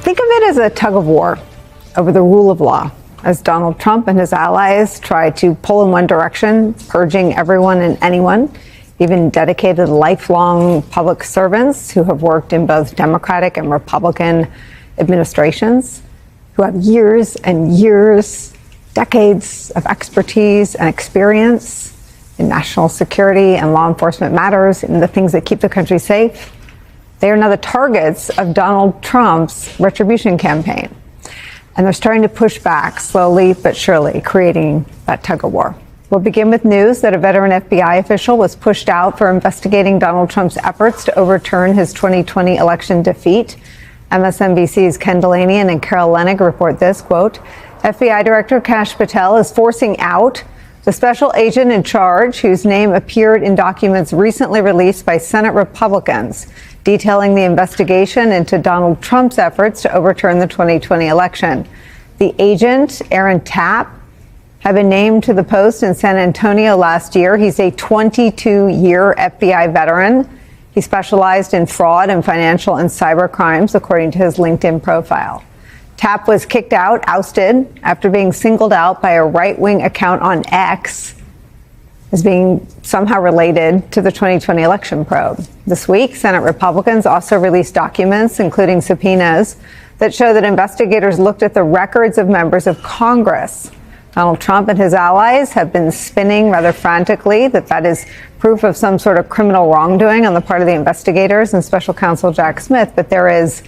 Think of it as a tug of war over the rule of law, as Donald Trump and his allies try to pull in one direction, purging everyone and anyone, even dedicated lifelong public servants who have worked in both Democratic and Republican administrations, who have years and years, decades of expertise and experience in national security and law enforcement matters and the things that keep the country safe. They are now the targets of Donald Trump's retribution campaign. And they're starting to push back slowly but surely, creating that tug of war. We'll begin with news that a veteran FBI official was pushed out for investigating Donald Trump's efforts to overturn his 2020 election defeat. MSNBC's Ken Delanian and Carol Leonnig report this, quote, FBI Director Kash Patel is forcing out the special agent in charge, whose name appeared in documents recently released by Senate Republicans, detailing the investigation into Donald Trump's efforts to overturn the 2020 election. The agent, Aaron Tapp, had been named to the post in San Antonio last year. He's a 22-year FBI veteran. He specialized in fraud and financial and cyber crimes, according to his LinkedIn profile. Tapp was kicked out, ousted, after being singled out by a right-wing account on X as being somehow related to the 2020 election probe. This week, Senate Republicans also released documents, including subpoenas, that show that investigators looked at the records of members of Congress. Donald Trump and his allies have been spinning rather frantically that is proof of some sort of criminal wrongdoing on the part of the investigators and special counsel Jack Smith, but there is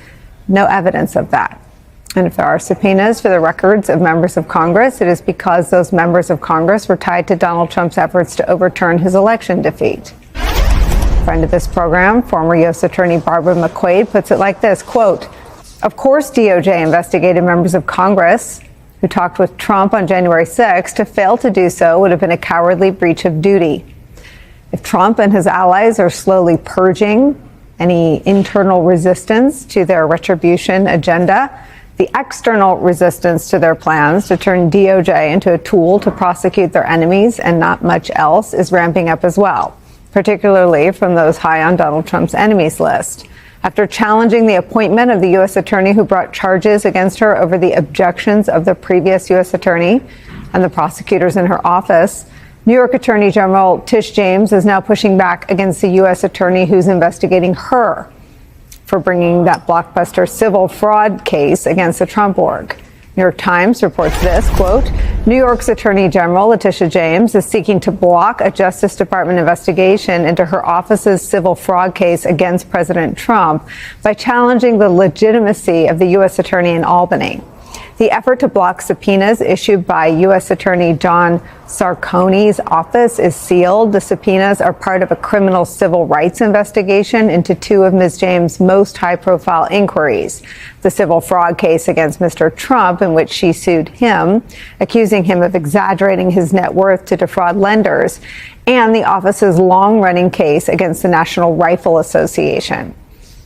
no evidence of that. And if there are subpoenas for the records of members of Congress, it is because those members of Congress were tied to Donald Trump's efforts to overturn his election defeat. Friend of this program, former U.S. Attorney Barbara McQuaid, puts it like this, quote, of course DOJ investigated members of Congress who talked with Trump on January 6th. To fail to do so would have been a cowardly breach of duty. If Trump and his allies are slowly purging any internal resistance to their retribution agenda, the external resistance to their plans to turn DOJ into a tool to prosecute their enemies and not much else is ramping up as well, particularly from those high on Donald Trump's enemies list. After challenging the appointment of the U.S. attorney who brought charges against her over the objections of the previous U.S. attorney and the prosecutors in her office, New York Attorney General Tish James is now pushing back against the U.S. attorney who's investigating her for bringing that blockbuster civil fraud case against the Trump org. New York Times reports this, quote, New York's Attorney General Letitia James is seeking to block a Justice Department investigation into her office's civil fraud case against President Trump by challenging the legitimacy of the U.S. attorney in Albany. The effort to block subpoenas issued by U.S. Attorney John Sarcone's office is sealed. The subpoenas are part of a criminal civil rights investigation into two of Ms. James' most high-profile inquiries. The civil fraud case against Mr. Trump, in which she sued him, accusing him of exaggerating his net worth to defraud lenders, and the office's long-running case against the National Rifle Association.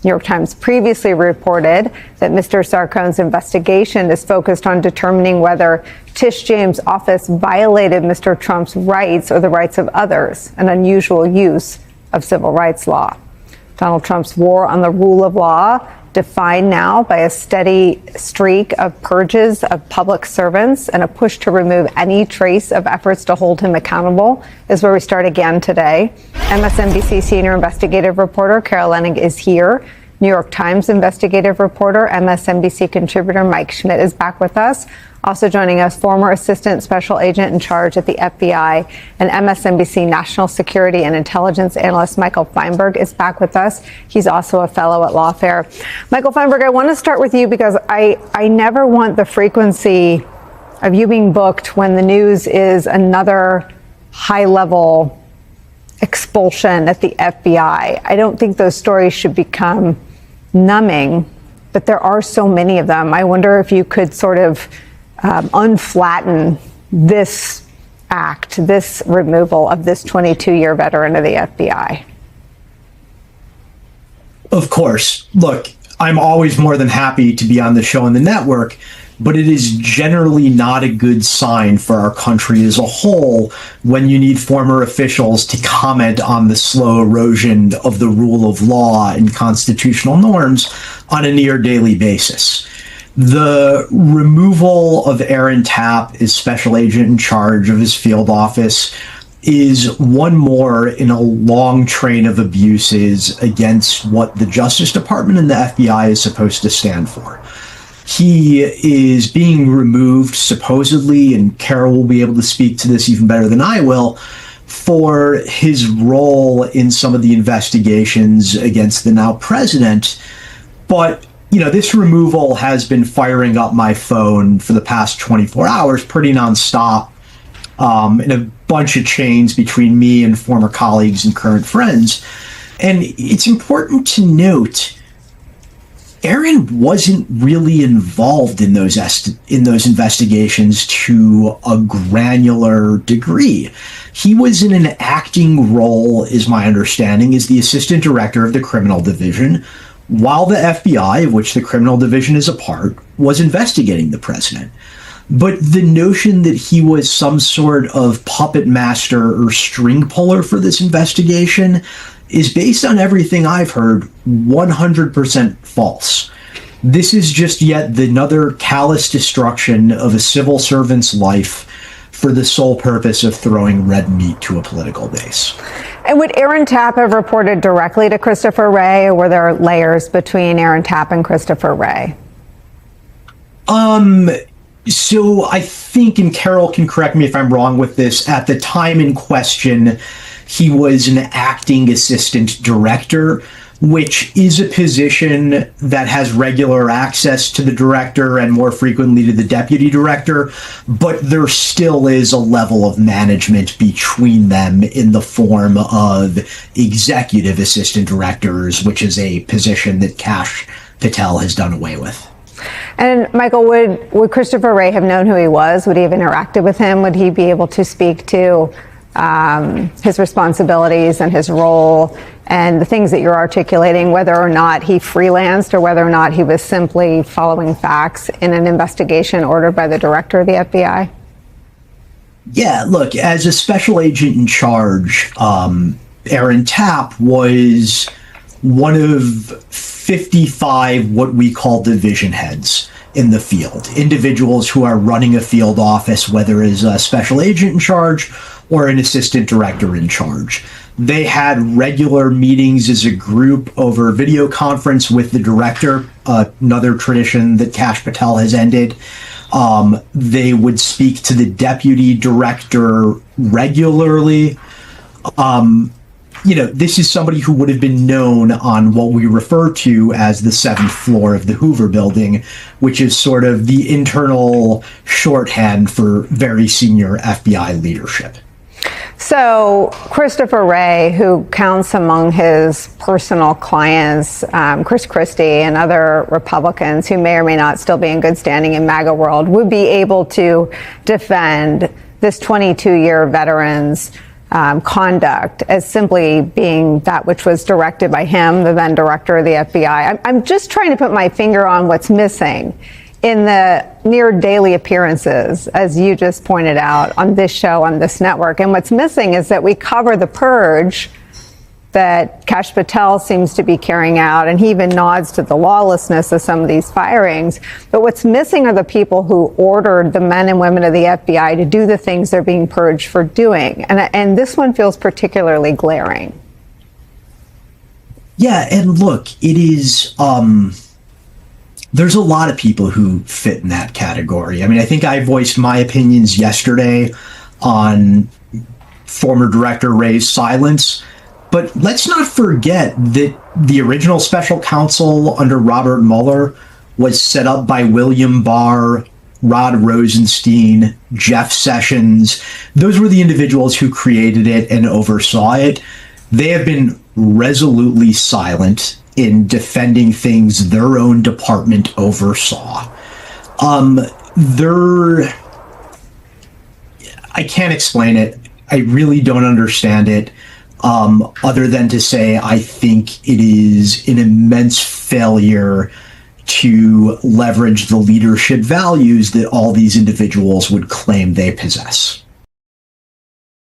New York Times previously reported that Mr. Sarcone's investigation is focused on determining whether Tish James' office violated Mr. Trump's rights or the rights of others, an unusual use of civil rights law. Donald Trump's war on the rule of law, defined now by a steady streak of purges of public servants and a push to remove any trace of efforts to hold him accountable, is where we start again today. MSNBC senior investigative reporter Carol Leonnig is here. New York Times investigative reporter, MSNBC contributor Mike Schmidt is back with us. Also joining us, former assistant special agent in charge at the FBI and MSNBC national security and intelligence analyst Michael Feinberg is back with us. He's also a fellow at Lawfare. Michael Feinberg, I want to start with you because I never want the frequency of you being booked when the news is another high-level expulsion at the FBI. I don't think those stories should become numbing, but there are so many of them. I wonder if you could sort of unflatten this act, this removal of this 22-year veteran of the FBI. Of course. Look, I'm always more than happy to be on the show and the network, but it is generally not a good sign for our country as a whole when you need former officials to comment on the slow erosion of the rule of law and constitutional norms on a near daily basis. The removal of Aaron Tapp as special agent in charge of his field office is one more in a long train of abuses against what the Justice Department and the FBI is supposed to stand for. He is being removed, supposedly, and Carol will be able to speak to this even better than I will, for his role in some of the investigations against the now president. But, this removal has been firing up my phone for the past 24 hours pretty nonstop, in a bunch of chains between me and former colleagues and current friends. And it's important to note, Aaron wasn't really involved in those investigations to a granular degree. He was in an acting role, is my understanding, as the assistant director of the criminal division, while the FBI, of which the criminal division is a part, was investigating the president. But the notion that he was some sort of puppet master or string puller for this investigation is, based on everything I've heard, 100% false. This is just yet another callous destruction of a civil servant's life for the sole purpose of throwing red meat to a political base. And would Aaron Tapp have reported directly to Christopher Wray, or were there layers between Aaron Tapp and Christopher Wray? So I think, and Carol can correct me if I'm wrong with this, at the time in question, he was an acting assistant director, which is a position that has regular access to the director and more frequently to the deputy director, but there still is a level of management between them in the form of executive assistant directors, which is a position that Kash Patel has done away with. And Michael, would Christopher Wray have known who he was? Would he have interacted with him? Would he be able to speak to his responsibilities and his role and the things that you're articulating, whether or not he freelanced or whether or not he was simply following facts in an investigation ordered by the director of the FBI? Yeah, look, as a special agent in charge, Aaron Tapp was one of 55 what we call division heads in the field, individuals who are running a field office, whether as a special agent in charge or an assistant director in charge. They had regular meetings as a group over video conference with the director, another tradition that Kash Patel has ended. They would speak to the deputy director regularly. This is somebody who would have been known on what we refer to as the 7th floor of the Hoover Building, which is sort of the internal shorthand for very senior FBI leadership. So Christopher Wray, who counts among his personal clients, Chris Christie and other Republicans who may or may not still be in good standing in MAGA world, would be able to defend this 22-year veteran's conduct as simply being that which was directed by him, the then director of the FBI. I'm just trying to put my finger on what's missing in the near daily appearances, as you just pointed out, on this show, on this network. And what's missing is that we cover the purge that Kash Patel seems to be carrying out, and he even nods to the lawlessness of some of these firings. But what's missing are the people who ordered the men and women of the FBI to do the things they're being purged for doing. And this one feels particularly glaring. Yeah, and look, it is... there's a lot of people who fit in that category. I mean, I think I voiced my opinions yesterday on former Director Wray's silence, but let's not forget that the original special counsel under Robert Mueller was set up by William Barr, Rod Rosenstein, Jeff Sessions. Those were the individuals who created it and oversaw it. They have been resolutely silent in defending things their own department oversaw. I can't explain it. I really don't understand it, other than to say I think it is an immense failure to leverage the leadership values that all these individuals would claim they possess.